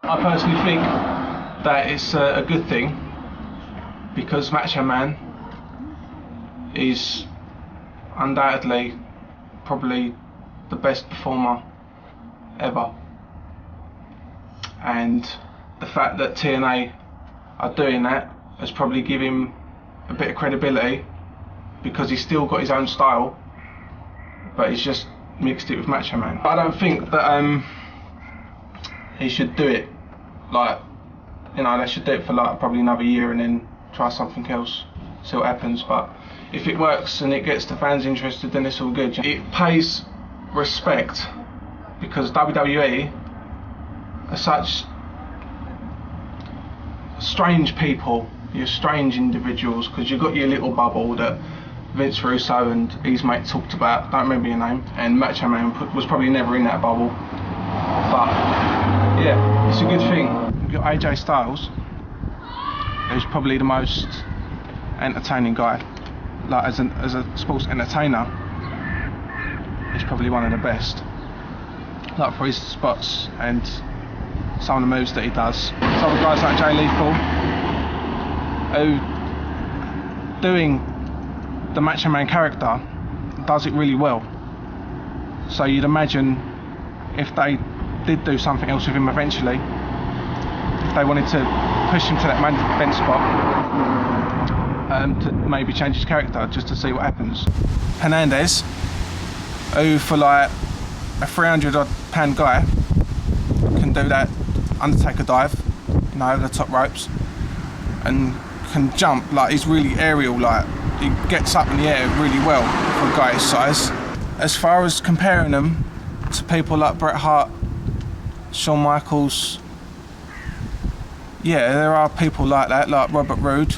I personally think that it's a good thing because Macho Man is undoubtedly probably the best performer ever, and the fact that TNA are doing that has probably given him a bit of credibility because he's still got his own style, but he's just mixed it with Macho Man. I don't think that he should do it, like, you know, they should do it for like probably another year and then try something else, see what happens. But if it works and it gets the fans interested, then it's all good. It pays respect because WWE are such strange people, you're strange individuals, because you've got your little bubble that Vince Russo and his mate talked about, don't remember your name, and Macho Man was probably never in that bubble. But yeah, it's a good thing. You've got AJ Styles, who's probably the most entertaining guy. Like as a sports entertainer, he's probably one of the best. Like for his spots and some of the moves that he does. Some other guys like Jay Lethal, who doing the Macho Man character does it really well. So you'd imagine if they did do something else with him eventually, if they wanted to push him to that main event spot, to maybe change his character just to see what happens. Hernandez, who for like a 300-odd pound guy can do that Undertaker dive, you know, over the top ropes, and can jump, like he's really aerial, like he gets up in the air really well for a guy his size. As far as comparing them to people like Bret Hart, Shawn Michaels, yeah, there are people like that, like Robert Roode.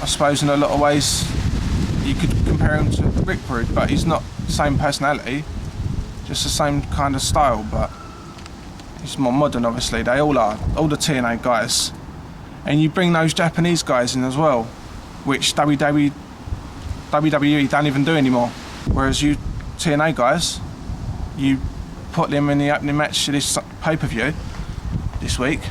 I suppose in a lot of ways you could compare him to Rick Rude, but he's not the same personality, just the same kind of style, but he's more modern obviously. They all are, all the TNA guys. And you bring those Japanese guys in as well, which WWE don't even do anymore. Whereas you TNA guys, you put them in the opening match to this pay-per-view this week,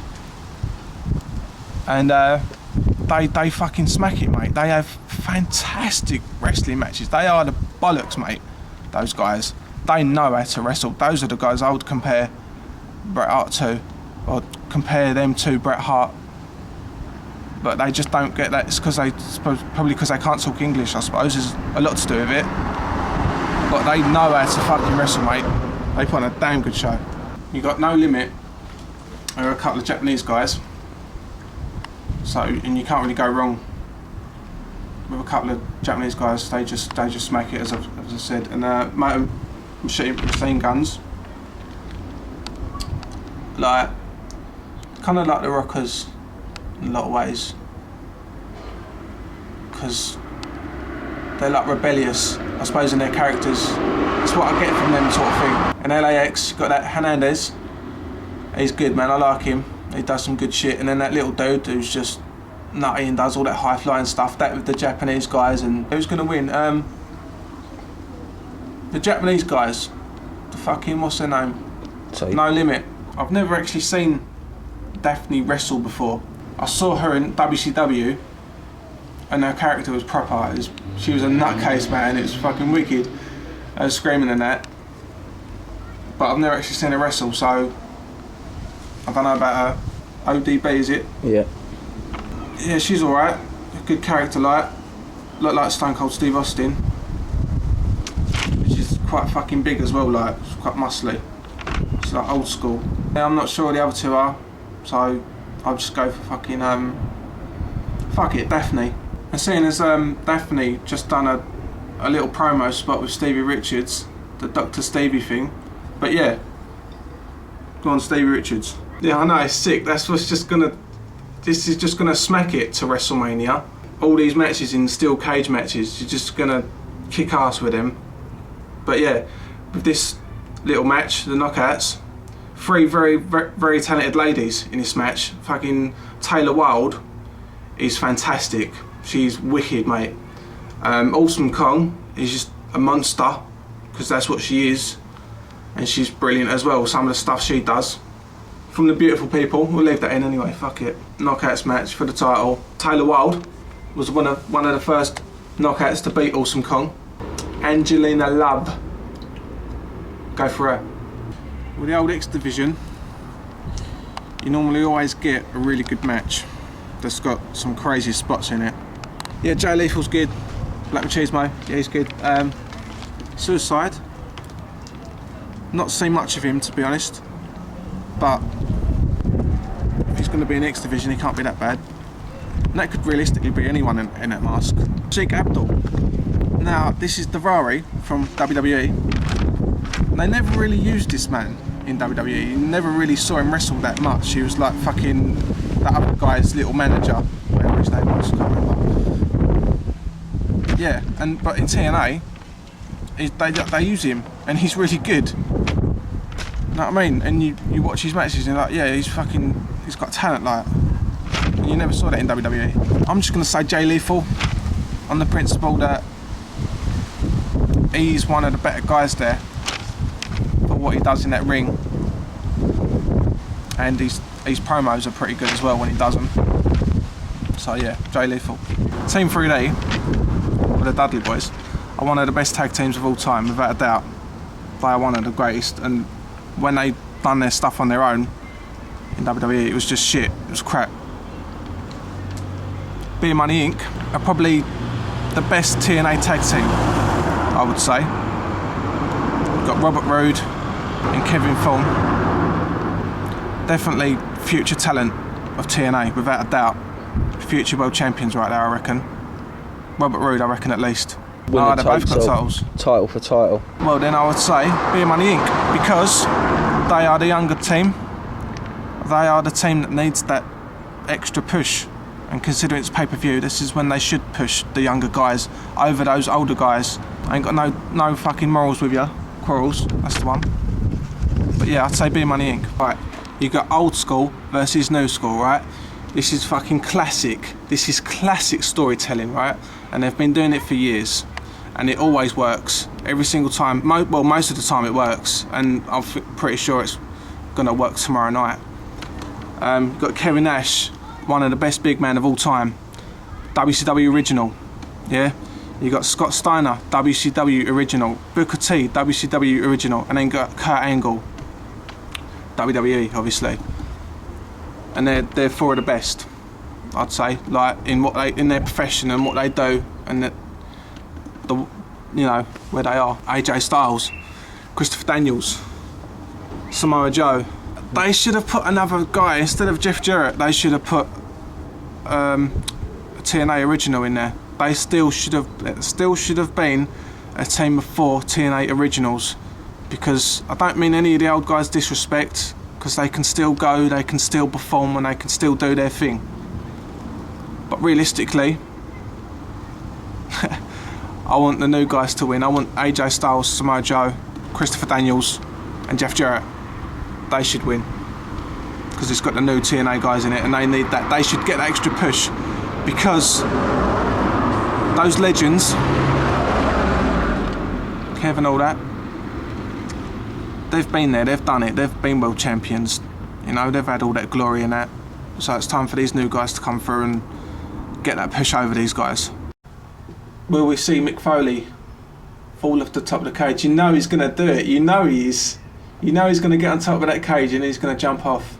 and they fucking smack it, mate. They have fantastic wrestling matches. They are the bollocks, mate, those guys. They know how to wrestle. Those are the guys I would compare Bret Hart to, or compare them to Bret Hart. But they just don't get that. It's because probably because they can't talk English, I suppose. There's a lot to do with it. But they know how to fucking wrestle, mate. They put on a damn good show. You got No Limit, there are a couple of Japanese guys. So, and you can't really go wrong with a couple of Japanese guys. They just smack it, as I said. And motor machine guns, like kind of like the Rockers in a lot of ways, because they're like rebellious, I suppose, in their characters. That's what I get from them sort of thing. And LAX, got that Hernandez. He's good, man. I like him. He does some good shit. And then that little dude who's just nutty and does all that high flying stuff. That with the Japanese guys. And who's gonna win? The Japanese guys. The fucking, what's their name? Sorry. No Limit. I've never actually seen Daphne wrestle before. I saw her in WCW, and her character was proper. She was a nutcase, man. It was fucking wicked. I was screaming and that. But I've never actually seen her wrestle, so I don't know about her. ODB, is it? Yeah. Yeah, she's alright. Good character, like. Look like Stone Cold Steve Austin. Which is quite fucking big as well, like. She's quite muscly. It's like old school. Yeah, I'm not sure who the other two are, so I'll just go for fucking fuck it, Daphne. And seeing as Daphne just done a little promo spot with Stevie Richards, the Dr. Stevie thing. But yeah, go on, Stevie Richards. Yeah, I know, it's sick. That's what's just gonna. This is just gonna smack it to WrestleMania. All these matches in steel cage matches, you're just gonna kick ass with them. But yeah, with this little match, the knockouts, three very talented ladies in this match. Fucking Taylor Wilde is fantastic. She's wicked, mate. Awesome Kong is just a monster, because that's what she is, and she's brilliant as well. Some of the stuff she does. From the beautiful people, we'll leave that in anyway. Fuck it. Knockouts match for the title. Taylor Wilde was one of the first knockouts to beat Awesome Kong. Angelina Love. Go for her. With the old X division, you normally always get a really good match that's got some crazy spots in it. Yeah, Jay Lethal's good. Black Machismo, yeah, he's good. Suicide, not seen much of him, to be honest, but if he's going to be in X division, he can't be that bad. And that could realistically be anyone in that mask. Sheik Abdul. Now, this is Davari from WWE. They never really used this man in WWE. You never really saw him wrestle that much. He was like fucking that other guy's little manager, whatever his name was, I can't remember. Yeah, but in TNA, they use him, and he's really good. You know what I mean? And you watch his matches, and you're like, yeah, he's got talent, like. You never saw that in WWE. I'm just gonna say Jay Lethal, on the principle that he's one of the better guys there for what he does in that ring, and his promos are pretty good as well when he does them. So yeah, Jay Lethal. Team 3D with the Dudley Boys are one of the best tag teams of all time, without a doubt. They are one of the greatest, and when they done their stuff on their own in WWE, it was just shit. It was crap. Beer Money Inc. are probably the best TNA tag team, I would say. We've got Robert Roode and Kevin Thorne. Definitely future talent of TNA, without a doubt. Future world champions right there, I reckon. Robert Roode, I reckon, at least. They both got titles. Title for title. Well, then I would say Beer Money Inc. because they are the younger team. They are the team that needs that extra push. And considering it's pay-per-view, this is when they should push the younger guys over those older guys. I ain't got no fucking morals with you. Quarrels, that's the one. But yeah, I'd say Beer Money Inc. Right, you got old school versus new school, right? This is fucking classic. This is classic storytelling, right? And they've been doing it for years. And it always works. Every single time. Well, most of the time it works. And I'm pretty sure it's gonna work tomorrow night. You've got Kevin Nash, one of the best big men of all time, WCW original, yeah? You got Scott Steiner, WCW original, Booker T, WCW original, and then got Kurt Angle, WWE, obviously. And they're four of the best, I'd say, like in their profession and what they do, and where they are. AJ Styles, Christopher Daniels, Samoa Joe. They should have put another guy instead of Jeff Jarrett. They should have put a TNA original in there. They still should have been a team of 4 TNA originals, because I don't mean any of the old guys disrespect, because they can still go, they can still perform, and they can still do their thing. But realistically, I want the new guys to win. I want AJ Styles, Samoa Joe, Christopher Daniels, and Jeff Jarrett. They should win, because it's got the new TNA guys in it, and they need that. They should get that extra push, because those legends, Kevin, all that, they've been there, they've done it, they've been world champions, you know, they've had all that glory and that. So it's time for these new guys to come through and get that push over these guys. Will we see Mick Foley fall off the top of the cage? You know he's going to do it, you know he is. You know he's going to get on top of that cage and he's going to jump off.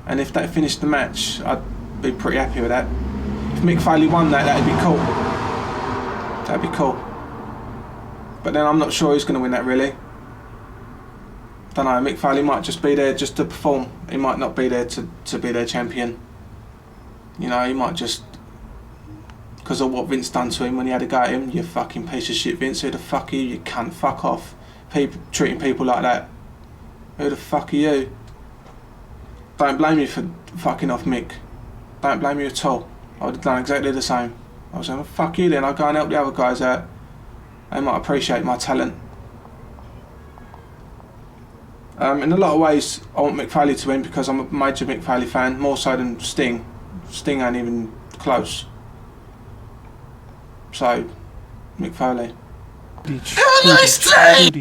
And if that finished the match, I'd be pretty happy with that. If Mick Foley won that, that'd be cool. That'd be cool. But then I'm not sure who's going to win that, really. don't know, Mick Foley might just be there just to perform. He might not be there to be their champion. You know, he might just, because of what Vince done to him when he had a go at him. You fucking piece of shit, Vince. Who the fuck are you? You cunt. Fuck off. Treating people like that. Who the fuck are you? Don't blame you for fucking off Mick. Don't blame you at all. I would have done exactly the same. I was saying, well, fuck you then. I'll go and help the other guys out. They might appreciate my talent. In a lot of ways, I want Mick Foley to win because I'm a major Mick Foley fan, more so than Sting. Sting ain't even close. So, Mick Foley. Have a nice day!